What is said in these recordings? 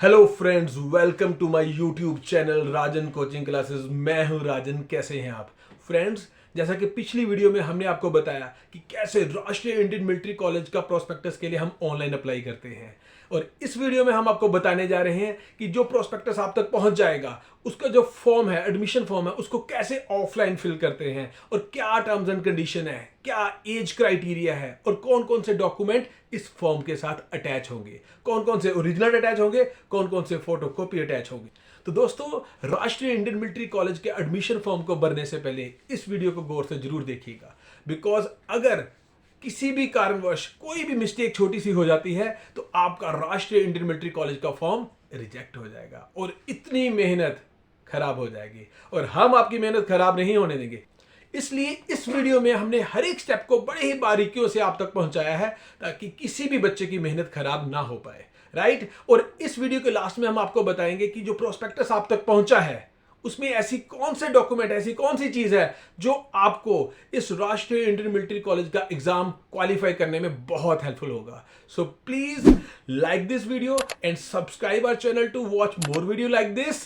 Hello friends, welcome to my YouTube channel Rajan coaching classes. मैं हूं राजन। कैसे हैं आप फ्रेंड्स? जैसा कि पिछली वीडियो में हमने आपको बताया कि कैसे राष्ट्रीय इंडियन मिलिट्री कॉलेज का प्रोस्पेक्टस के लिए हम ऑनलाइन अप्लाई करते हैं, और इस वीडियो में हम आपको बताने जा रहे हैं कि जो प्रोस्पेक्टस आप तक पहुंच जाएगा उसका जो फॉर्म है, एडमिशन फॉर्म है, उसको कैसे ऑफलाइन फिल करते हैं और क्या टर्म्स एंड कंडीशन है, क्या एज क्राइटेरिया है और कौन कौन से डॉक्यूमेंट इस फॉर्म के साथ अटैच होंगे, कौन कौन से ओरिजिनल अटैच होंगे, कौन कौन से फोटोकॉपी अटैच होंगे। तो दोस्तों, राष्ट्रीय इंडियन मिलिट्री कॉलेज के एडमिशन फॉर्म को भरने से पहले इस वीडियो को गौर से जरूर देखिएगा, बिकॉज अगर किसी भी कारणवश कोई भी मिस्टेक छोटी सी हो जाती है तो आपका राष्ट्रीय इंडियन मिलिट्री कॉलेज का फॉर्म रिजेक्ट हो जाएगा और इतनी मेहनत खराब हो जाएगी, और हम आपकी मेहनत खराब नहीं होने देंगे। इसलिए इस वीडियो में हमने हर एक स्टेप को बड़े ही बारीकियों से आप तक पहुंचाया है ताकि किसी भी बच्चे की मेहनत खराब ना हो पाए, राइट। और इस वीडियो के लास्ट में हम आपको बताएंगे कि जो प्रोस्पेक्टस आप तक पहुंचा है उसमें ऐसी कौन से डॉक्यूमेंट, ऐसी कौन सी चीज है जो आपको इस राष्ट्रीय इंडियन मिलिट्री कॉलेज का एग्जाम क्वालिफाई करने में बहुत हेल्पफुल होगा। So please like this video and subscribe our channel to watch more video like this.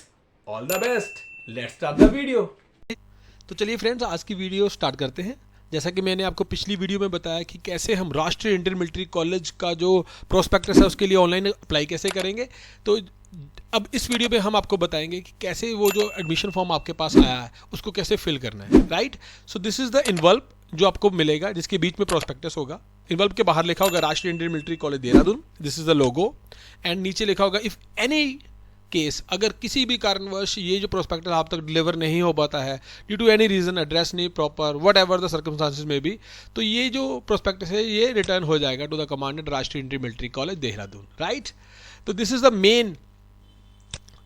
All the best, let's start the video. तो चलिए फ्रेंड्स, आज की वीडियो स्टार्ट करते हैं। जैसा कि मैंने आपको पिछली वीडियो में बताया कि कैसे हम राष्ट्रीय इंडियन मिलिट्री कॉलेज का जो प्रोस्पेक्टस है उसके लिए ऑनलाइन अप्लाई कैसे करेंगे। तो अब इस वीडियो में हम आपको बताएंगे कि कैसे वो जो एडमिशन फॉर्म आपके पास आया है उसको कैसे फिल करना है, right. So this is the envelope जो आपको मिलेगा, जिसके बीच में प्रोस्पेक्टस होगा। इन्वल्व के बाहर लिखा होगा राष्ट्रीय Indian military College Dehradun, this is the logo, and नीचे लिखा होगा इफ़ एनी केस, अगर किसी भी कारणवश ये जो प्रोस्पेक्टस आप तक डिलीवर नहीं हो पाता है due to any reason, address नहीं proper, whatever the circumstances में भी, तो ये जो प्रोस्पेक्टस है ये रिटर्न हो जाएगा to the commandant Rashtriya Indian military College Dehradun, right. तो दिस इज़ द मेन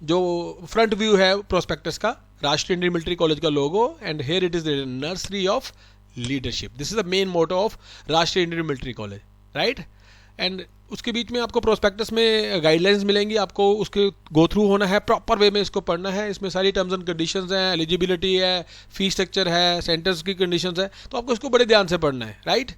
जो फ्रंट व्यू है प्रोस्पेक्टस का, राष्ट्रीय इंडियन मिलिट्री कॉलेज का logo, and here it is the nursery of leadership. This is the main motto of Rashtriya Indian military College, right. And उसके बीच में आपको prospectus में guidelines मिलेंगी, आपको उसके गो थ्रू होना है, प्रॉपर वे में इसको पढ़ना है। इसमें सारी टर्म्स एंड कंडीशंस हैं, एलिजिबिलिटी है, फी स्ट्रक्चर है, सेंटर्स की कंडीशंस है, तो आपको इसको बड़े ध्यान से पढ़ना है, राइट।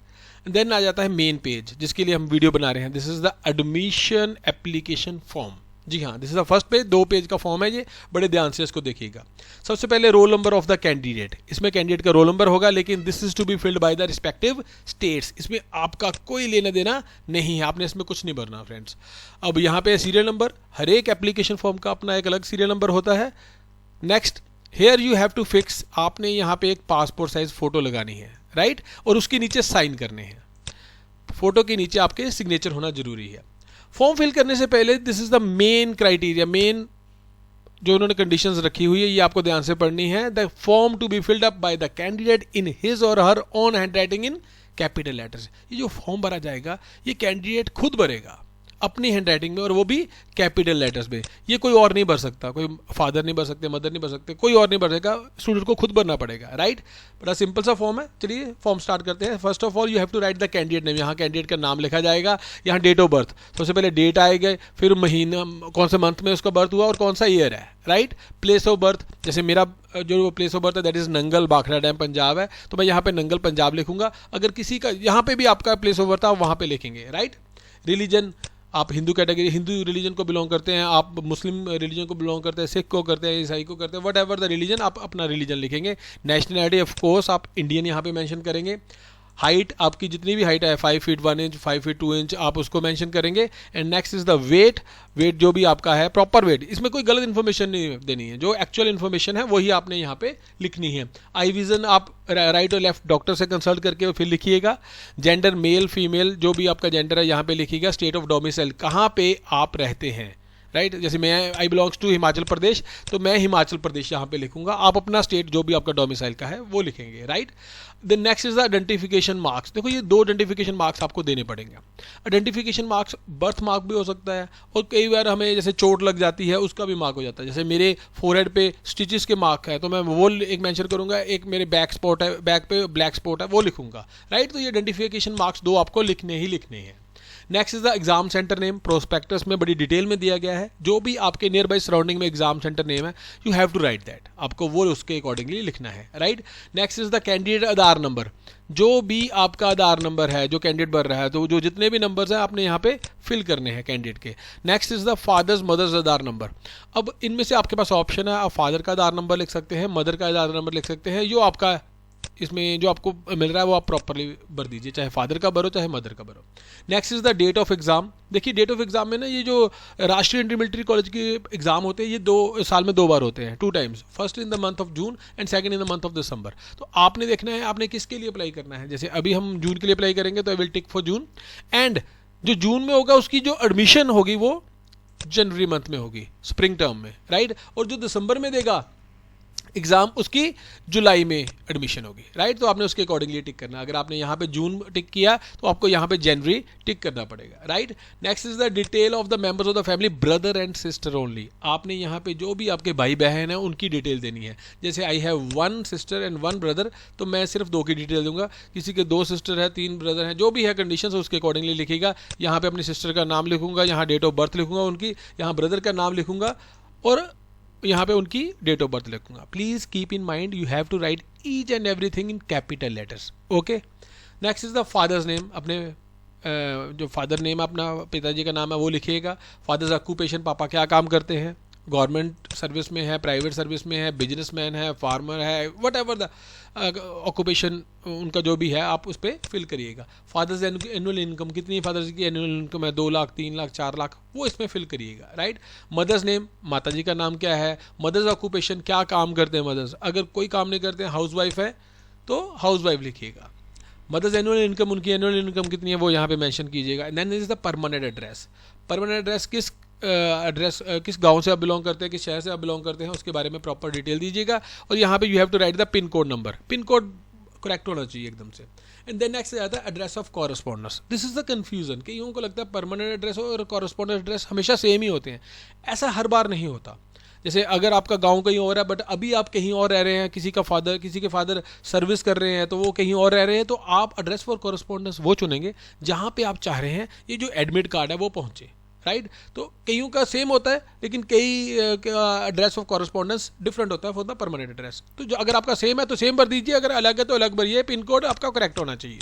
देन आ जाता है मेन पेज जिसके लिए हम वीडियो बना रहे हैं। This is the admission application form. जी हाँ, this is the first page, 2 page का फॉर्म है ये, बड़े ध्यान से इसको देखिएगा। सबसे पहले roll number of the candidate, इसमें कैंडिडेट का रोल नंबर होगा, लेकिन this is to be filled by the respective states. इसमें आपका कोई लेना देना नहीं है, आपने इसमें कुछ नहीं भरना फ्रेंड्स। अब यहाँ पे सीरियल नंबर, हर एक एप्लीकेशन फॉर्म का अपना एक अलग सीरियल नंबर होता है। Next, here you have to fix, आपने यहाँ पे एक पासपोर्ट साइज फोटो लगानी है, राइट, और उसके नीचे साइन करने हैं। फोटो के नीचे आपके सिग्नेचर होना जरूरी है। फॉर्म फिल करने से पहले this is the main criteria, main जो उन्होंने कंडीशंस रखी हुई है ये आपको ध्यान से पढ़नी है। The form to be filled up by the candidate in his और her own handwriting in capital letters. ये जो फॉर्म भरा जाएगा ये कैंडिडेट खुद भरेगा अपनी हैंड राइटिंग में, और वो भी कैपिटल लेटर्स में। ये कोई और नहीं भर सकता, कोई फादर नहीं भर सकते, मदर नहीं भर सकते, कोई और नहीं भरेगा, स्टूडेंट को खुद भरना पड़ेगा, राइट। बड़ा सिंपल सा फॉर्म है। चलिए फॉर्म स्टार्ट करते हैं। First of all you have to write the candidate name, यहाँ कैंडिडेट का नाम लिखा जाएगा, यहाँ डेट ऑफ बर्थ, सबसे पहले डेट आएगा, फिर महीना, कौन से मंथ में उसका बर्थ हुआ और कौन सा ईयर है, राइट। प्लेस ऑफ बर्थ, जैसे मेरा जो प्लेस ऑफ बर्थ है that is Nangal, Bhakra dam, Punjab है, तो मैं यहाँ पे नंगल पंजाब लिखूंगा। अगर किसी का यहाँ पे भी आपका प्लेस ऑफ बर्थ है आप वहाँ पे लिखेंगे, राइट। रिलीजन, आप हिंदू कैटेगरी, हिंदू रिलीजन को बिलोंग करते हैं, आप मुस्लिम रिलीजन को बिलोंग करते हैं, सिख को करते हैं, ईसाई को करते हैं, वट एवर द रिलीजन, आप अपना रिलीजन लिखेंगे। नेशनलिटी ऑफ कोर्स आप इंडियन यहाँ पे मेंशन करेंगे। हाइट, आपकी जितनी भी हाइट है 5 फीट 1 इंच, 5 फीट 2 इंच, आप उसको मेंशन करेंगे। And next is the weight, weight जो भी आपका है प्रॉपर वेट, इसमें कोई गलत इन्फॉर्मेशन नहीं देनी है, जो एक्चुअल इन्फॉर्मेशन है वही आपने यहाँ पे लिखनी है। आई विजन आप राइट और लेफ्ट डॉक्टर से कंसल्ट करके फिर लिखिएगा। जेंडर मेल फीमेल जो भी आपका जेंडर है यहाँ पे लिखिएगा। स्टेट ऑफ डोमिसाइल, कहाँ पे आप रहते हैं, राइट। जैसे मैं आई बिलोंग्स टू हिमाचल प्रदेश, तो मैं हिमाचल प्रदेश यहाँ पे लिखूंगा। आप अपना स्टेट जो भी आपका डोमिसाइल का है वो लिखेंगे, right. Then next is the identification marks. देखो ये 2 आइडेंटिफिकेशन मार्क्स आपको देने पड़ेंगे। आइडेंटिफिकेशन मार्क्स बर्थ मार्क भी हो सकता है, और कई बार हमें जैसे चोट लग जाती है उसका भी मार्क हो जाता है। जैसे मेरे फोरहेड पे स्टिचेस के मार्क है तो मैं वो एक मेंशन करूंगा, एक मेरे बैक स्पॉट है, बैक पे ब्लैक स्पॉट है, वो लिखूंगा, राइट। तो ये आइडेंटिफिकेशन मार्क्स 2 आपको लिखने ही लिखने हैं। Next is the exam centre name. Prospectus में बड़ी डिटेल में दिया गया है, जो भी आपके नियर बाई सराउंडिंग में एग्जाम सेंटर नेम है, you have to write that, आपको वो उसके अकॉर्डिंगली लिखना है, right. Next is the candidate Aadhaar number. जो भी आपका आधार नंबर है, जो कैंडिडेट भर रहा है, तो जो जितने भी नंबर्स हैं आपने यहाँ पे फिल करने हैं कैंडिडेट के। Next is the father's mother's Aadhaar number. अब इनमें से आपके पास ऑप्शन है, आप फादर का आधार नंबर लिख सकते हैं, मदर का आधार नंबर लिख सकते हैं, जो आपका इसमें जो आपको मिल रहा है वो आप प्रॉपरली भर दीजिए, चाहे फादर का भरो चाहे मदर का भरो। Next is the date of exam. देखिए डेट ऑफ एग्जाम में ना, ये जो राष्ट्रीय इंटर मिलिट्री कॉलेज के एग्जाम होते हैं, ये 2 साल में 2 बार होते हैं, 2 times, first in the month of June and second in the month of December. तो आपने देखना है आपने किसके लिए अप्लाई करना है। जैसे अभी हम जून के लिए अप्लाई करेंगे तो I will tick for June, and जो जून में होगा उसकी जो एडमिशन होगी वो जनवरी मंथ में होगी, स्प्रिंग टर्म में, राइट। और जो दिसंबर में देगा एग्जाम, उसकी जुलाई में एडमिशन होगी, राइट। तो आपने उसके अकॉर्डिंगली टिक करना। अगर आपने यहाँ पे जून टिक किया तो आपको यहाँ पे जनवरी टिक करना पड़ेगा, right. Next is the detail of the members of the family, brother and sister only. आपने यहाँ पे जो भी आपके भाई बहन है उनकी डिटेल देनी है। जैसे I have 1 sister and 1 brother, तो मैं सिर्फ 2 की डिटेल दूंगा। किसी के 2 सिस्टर है, 3 ब्रदर हैं, जो भी है कंडीशन उसके अकॉर्डिंगली लिखेगा। यहाँ पे अपनी सिस्टर का नाम लिखूंगा, यहाँ डेट ऑफ बर्थ लिखूंगा उनकी, यहाँ ब्रदर का नाम लिखूंगा और यहाँ पे उनकी डेट ऑफ बर्थ लिखूंगा। Please keep in mind you have to write each and everything in capital letters, okay. Next is the father's name. अपने जो फादर नेम अपना पिताजी का नाम है वो लिखिएगा। फादर्स ऑक्यूपेशन, पापा क्या काम करते हैं, गवर्नमेंट सर्विस में है, प्राइवेट सर्विस में है, बिजनेसमैन है, फार्मर है, वट एवर द ऑक्यूपेशन उनका जो भी है आप उस पर फिल करिएगा। फादर्स एनुअल इनकम कितनी, फादर्स की एनुअल इनकम है 2 लाख, 3 लाख, 4 लाख, वो इसमें फिल करिएगा, राइट। मदर्स नेम, माता जी का नाम क्या है। मदर्स ऑक्यूपेशन, क्या काम करते हैं मदर्स, अगर कोई काम नहीं करते हैं, हाउस वाइफ है तो हाउस वाइफ लिखिएगा। मदर्स एनुअल इनकम, उनकी एनुअल इनकम कितनी है वो यहाँ पे मेंशन कीजिएगा। Then is the permanent address. Permanent address किस गांव से आप बिलोंग करते हैं, किस शहर से आप बिलोंग करते हैं, उसके बारे में प्रॉपर डिटेल दीजिएगा। और यहाँ पे you have to write the pin code number, pin code correct होना चाहिए एकदम से। एंड देन नेक्स्ट आता है address of correspondence. This is the confusion, कईयों को लगता है परमानेंट एड्रेस और कॉरेस्पॉन्डेंस एड्रेस हमेशा सेम ही होते हैं। ऐसा हर बार नहीं होता। जैसे अगर आपका गांव कहीं और है बट अभी आप कहीं और रह रहे हैं, किसी के फादर सर्विस कर रहे हैं तो वो कहीं और रह रहे हैं, तो आप एड्रेस फॉर कॉरेस्पॉन्डेंस वो चुनेंगे जहाँ पे आप चाह रहे हैं ये जो एडमिट कार्ड है वो पहुँचे, राइट। तो कईयों का सेम होता है लेकिन कई एड्रेस ऑफ कॉरेस्पॉन्डेंस डिफरेंट होता है फॉर द परमानेंट एड्रेस। तो जो अगर आपका सेम है तो सेम भर दीजिए, अगर अलग है तो अलग भरिए, पिन कोड आपका करेक्ट होना चाहिए।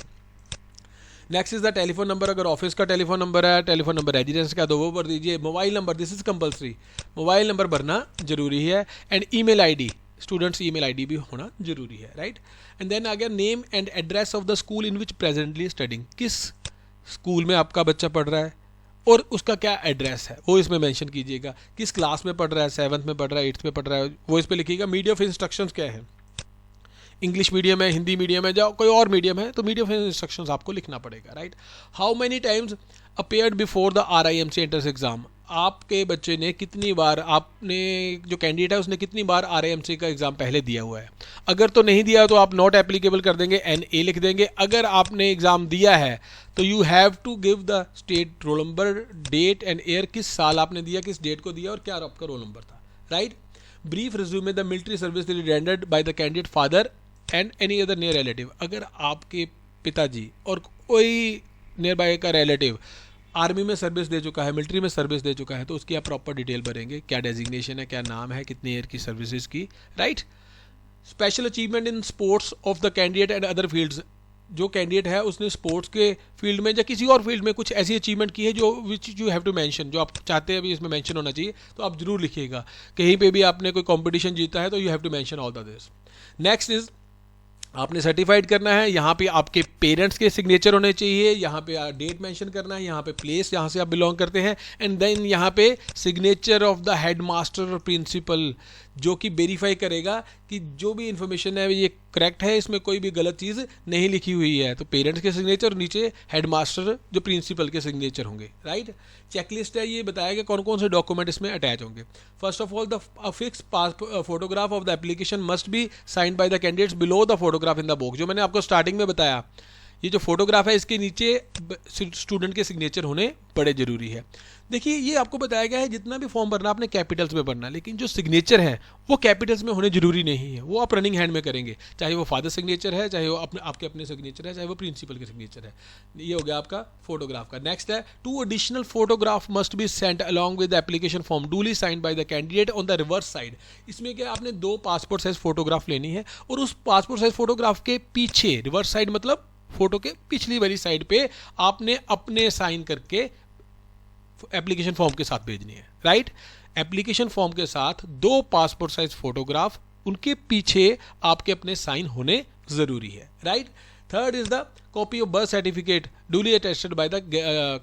Next is the telephone number, अगर ऑफिस का टेलीफोन नंबर है, टेलीफोन नंबर रेजिडेंस का तो वो भर दीजिए। Mobile number, this is compulsory, mobile number भरना जरूरी है। And email ID, students email ID भी होना जरूरी है, right. And then again name and address of the school in which presently studying, किस स्कूल में आपका बच्चा पढ़ रहा है और उसका क्या एड्रेस है वो इसमें मेंशन कीजिएगा। किस क्लास में पढ़ रहा है, 7th में पढ़ रहा है, 8th में पढ़ रहा है, वो इस पर लिखिएगा। मीडियम ऑफ इंस्ट्रक्शंस क्या है, इंग्लिश मीडियम है, हिंदी मीडियम है, या कोई और मीडियम है तो मीडियम ऑफ इंस्ट्रक्शंस आपको लिखना पड़ेगा, right. How many times appeared before the RIMC entrance exam, आपके बच्चे ने कितनी बार, आपने जो कैंडिडेट है उसने कितनी बार RIMC का एग्ज़ाम पहले दिया हुआ है। अगर तो नहीं दिया तो आप नॉट एप्लीकेबल कर देंगे, NA लिख देंगे। अगर आपने एग्ज़ाम दिया है तो you have to give the state roll number, date and year, किस साल आपने दिया, किस डेट को दिया और क्या आपका रोल नंबर था, right. Brief resume the military service rendered by the candidate father and any other near relative, अगर आपके पिताजी और कोई नियर बाय का रिलेटिव आर्मी में सर्विस दे चुका है, मिलिट्री में सर्विस दे चुका है, तो उसकी आप प्रॉपर डिटेल भरेंगे, क्या डेजिग्नेशन है, क्या नाम है, कितने ईयर की सर्विसेज की, right. Special achievement in sports of the candidate and other fields, जो कैंडिडेट है उसने स्पोर्ट्स के फील्ड में या किसी और फील्ड में कुछ ऐसी अचीवमेंट की है जो which you have to mention, जो आप चाहते हैं अभी इसमें मेंशन होना चाहिए, तो आप जरूर लिखिएगा। कहीं पे भी आपने कोई कंपटीशन जीता है तो you have to mention all the this. Next is आपने सर्टिफाइड करना है, यहाँ पे आपके पेरेंट्स के सिग्नेचर होने चाहिए, यहाँ पे डेट मेंशन करना है, यहाँ पे प्लेस जहाँ से आप बिलोंग करते हैं, एंड देन यहाँ पे signature of the head master और प्रिंसिपल, जो कि वेरीफाई करेगा कि जो भी इन्फॉर्मेशन है ये करेक्ट है, इसमें कोई भी गलत चीज़ नहीं लिखी हुई है। तो पेरेंट्स के सिग्नेचर, नीचे हेड मास्टर जो प्रिंसिपल के सिग्नेचर होंगे, राइट। चेकलिस्ट है, ये बताया कौन कौन से डॉक्यूमेंट इसमें अटैच होंगे। First of all the fix photograph of the application must be signed by the candidates below the photograph in the box, जो मैंने आपको स्टार्टिंग में बताया। ये जो फोटोग्राफ है इसके नीचे स्टूडेंट के सिग्नेचर होने बड़े ज़रूरी है। देखिए ये आपको बताया गया है जितना भी फॉर्म भरना आपने कैपिटल्स में भरना, लेकिन जो सिग्नेचर है वो कैपिटल्स में होने जरूरी नहीं है, वो आप रनिंग हैंड में करेंगे, चाहे वो फादर सिग्नेचर है, चाहे वो आपके अपने सिग्नेचर है, चाहे वो प्रिंसिपल के सिग्नेचर है। ये हो गया आपका फोटोग्राफ का। नेक्स्ट है 2 additional photograph must be sent along with application form duly signed by the candidate on the reverse side. इसमें क्या आपने 2 पासपोर्ट साइज फोटोग्राफ लेनी है और उस पासपोर्ट साइज फोटोग्राफ के पीछे, रिवर्स साइड मतलब फोटो के पिछली वाली साइड पे आपने अपने साइन करके एप्लीकेशन फॉर्म के साथ भेजनी है, राइट। एप्लीकेशन फॉर्म के साथ 2 पासपोर्ट साइज फोटोग्राफ, उनके पीछे आपके अपने साइन होने जरूरी है, right. Third is the copy of birth certificate duly attested by the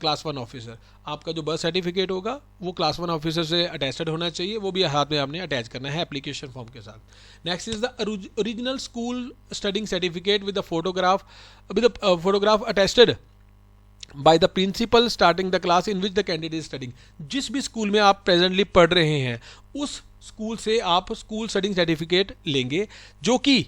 class 1 officer. आपका जो बर्थ सर्टिफिकेट होगा वो क्लास 1 ऑफिसर से अटेस्टेड होना चाहिए, वो भी हाथ में आपने अटैच करना है एप्लीकेशन फॉर्म के साथ। Next is the original school studying certificate with the photograph attested by the principal starting the class in which the candidate is studying. जिस भी स्कूल में आप प्रेजेंटली पढ़ रहे हैं उस स्कूल से आप स्कूल स्टडिंग सर्टिफिकेट लेंगे, जो कि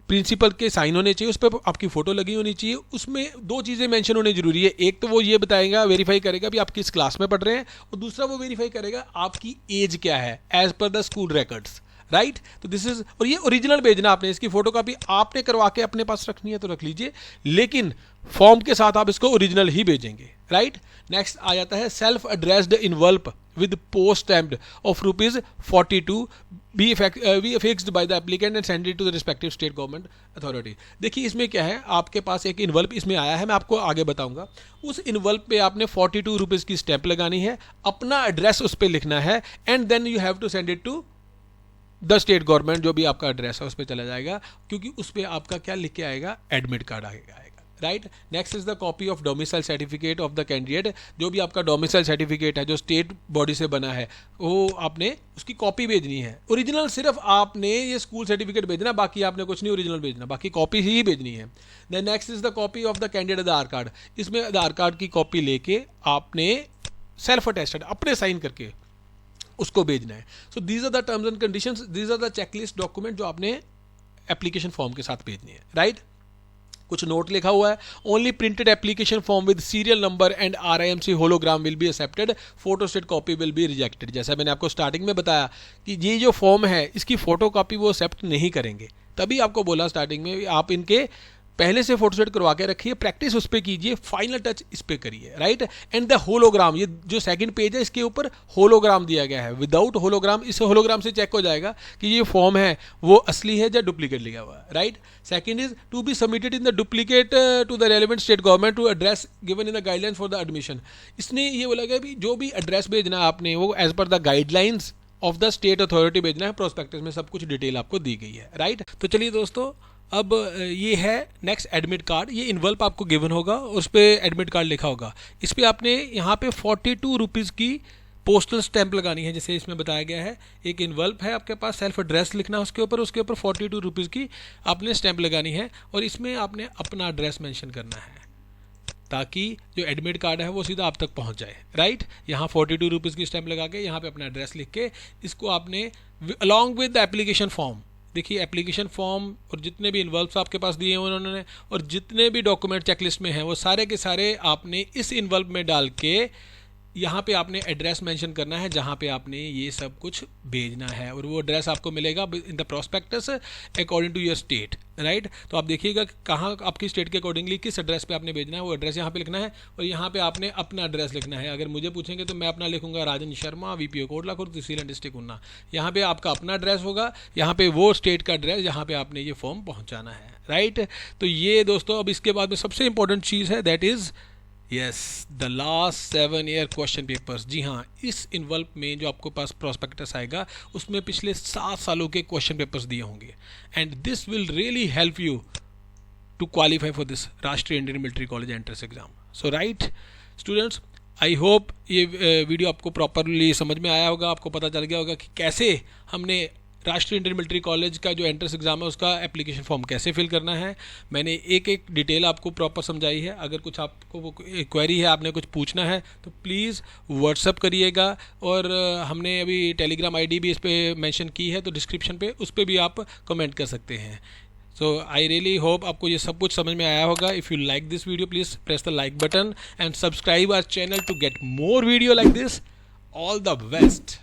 प्रिंसिपल के साइन होने चाहिए, उस पर आपकी फोटो लगी होनी चाहिए। उसमें 2 चीज़ें मेंशन होनी जरूरी है, एक तो वो ये बताएगा, वेरीफाई करेगा भी आप किस क्लास में पढ़ रहे हैं, और दूसरा वो वेरीफाई करेगा आपकी एज क्या है as per the school records, right. तो दिस इज, और ये ओरिजिनल भेजना आपने, इसकी फोटो कॉपी आपने करवा के अपने पास रखनी है तो रख लीजिए, लेकिन फॉर्म के साथ आप इसको ओरिजिनल ही भेजेंगे, राइट। नेक्स्ट आ जाता है self addressed envelope with post stamped of ₹42 be fixed by the applicant and send it to the respective state government authority. देखिए इसमें क्या है, आपके पास एक इनवल्प इसमें आया है, मैं आपको आगे बताऊंगा। उस इनवल्प पे आपने ₹42 की स्टैंप लगानी है, अपना एड्रेस उस पर लिखना है, and then you have to send it to the state government. जो भी आपका एड्रेस है उस पर चला जाएगा, क्योंकि उस पर आपका क्या लिख के आएगा, एडमिट कार्ड आएगा, right. Next is the copy of domicile certificate of the candidate. जो भी आपका डोमिसाइल सर्टिफिकेट है जो स्टेट बॉडी से बना है, वो आपने उसकी कॉपी भेजनी है। ओरिजिनल सिर्फ आपने ये स्कूल सर्टिफिकेट भेजना, बाकी आपने कुछ नहीं ओरिजिनल भेजना, बाकी कॉपी ही भेजनी है। Then next is the copy of the candidate Aadhaar card. इसमें आधार कार्ड की कॉपी लेके आपने सेल्फ अटेस्टेड अपने साइन करके उसको भेजना है। So these are the terms and conditions, these are the checklist document जो आपने एप्लीकेशन फॉर्म के साथ भेजनी है, राइट। कुछ नोट लिखा हुआ है, only printed application form with serial number and RIMC hologram will be accepted, photo state copy will be rejected. जैसा मैंने आपको स्टार्टिंग में बताया कि ये जो फॉर्म है इसकी फोटो कॉपी वो एक्सेप्ट नहीं करेंगे, तभी आपको बोला स्टार्टिंग में आप इनके पहले से फोटो सेट करवा के रखिए, प्रैक्टिस उस पर कीजिए, फाइनल टच इस पर करिए, राइट। एंड द होलोग्राम, ये जो सेकंड पेज है इसके ऊपर होलोग्राम दिया गया है, विदाउट होलोग्राम, इस होलोग्राम से चेक हो जाएगा कि ये फॉर्म है वो असली है या डुप्लीकेट लिखा हुआ है, right. Second is to be submitted in the duplicate to the relevant state government to address given in the guidelines for the admission. इसने ये बोला गया भी जो भी एड्रेस भेजना है आपने वो as per the guidelines of the state authority भेजना है, प्रोस्पेक्टस में सब कुछ डिटेल आपको दी गई है, राइट। तो चलिए दोस्तों, अब ये है नेक्स्ट एडमिट कार्ड। ये इन्वल्प आपको गिवन होगा, उस पर एडमिट कार्ड लिखा होगा, इस पर आपने यहाँ पे ₹42 की पोस्टल स्टैंप लगानी है, जैसे इसमें बताया गया है। एक इन्वल्प है आपके पास, सेल्फ एड्रेस लिखना है उसके ऊपर ₹42 की आपने स्टैंप लगानी है, और इसमें आपने अपना एड्रेस मेंशन करना है ताकि जो एडमिट कार्ड है वो सीधा आप तक पहुंच जाए, राइट। यहाँ ₹42 की स्टैंप लगा के यहाँ पे अपना एड्रेस लिख के इसको आपने along with the application form, देखिए एप्लीकेशन फॉर्म और जितने भी इन्वल्व्स आपके पास दिए हैं उन्होंने, और जितने भी डॉक्यूमेंट चेकलिस्ट में हैं वो सारे के सारे आपने इस इन्वल्व में डाल के यहाँ पे आपने एड्रेस मेंशन करना है जहाँ पे आपने ये सब कुछ भेजना है, और वो एड्रेस आपको मिलेगा in the prospectus according to your state, right. तो आप देखिएगा कहाँ आपकी स्टेट के अकॉर्डिंगली किस एड्रेस पे आपने भेजना है, वो एड्रेस यहाँ पे लिखना है, और यहाँ पे आपने अपना एड्रेस लिखना है। अगर मुझे पूछेंगे तो मैं अपना लिखूंगा राजन शर्मा, VPO कोटला खुर्द, तहसील डिस्ट्रिक्ट उन्ना। यहाँ पे आपका अपना एड्रेस होगा, यहाँ पे वो स्टेट का एड्रेस जहाँ पे आपने ये फॉर्म पहुँचाना है, राइट। तो ये दोस्तों, अब इसके बाद में सबसे इंपॉर्टेंट चीज़ है, that is yes the last 7 year question papers. जी हाँ, इस इन्वल्प में जो आपको पास प्रोस्पेक्टस आएगा उसमें पिछले 7 सालों के क्वेश्चन पेपर्स दिए होंगे, and this will really help you to qualify for this Rashtriya Indian military College entrance exam. So right students, I hope ये वीडियो आपको प्रॉपरली समझ में आया होगा, आपको पता चल गया होगा कि कैसे हमने राष्ट्रीय इंडियन मिलिट्री कॉलेज का जो एंट्रेंस एग्जाम है उसका एप्लीकेशन फॉर्म कैसे फिल करना है। मैंने एक एक डिटेल आपको प्रॉपर समझाई है। अगर कुछ आपको क्वेरी है, आपने कुछ पूछना है तो प्लीज़ व्हाट्सअप करिएगा, और हमने अभी टेलीग्राम ID भी इस पर मेंशन की है, तो डिस्क्रिप्शन पे उस पर भी आप कमेंट कर सकते हैं। सो आई रियली होप आपको ये सब कुछ समझ में आया होगा. If you like this video please press the like button and subscribe our channel to get more video like this. All the best.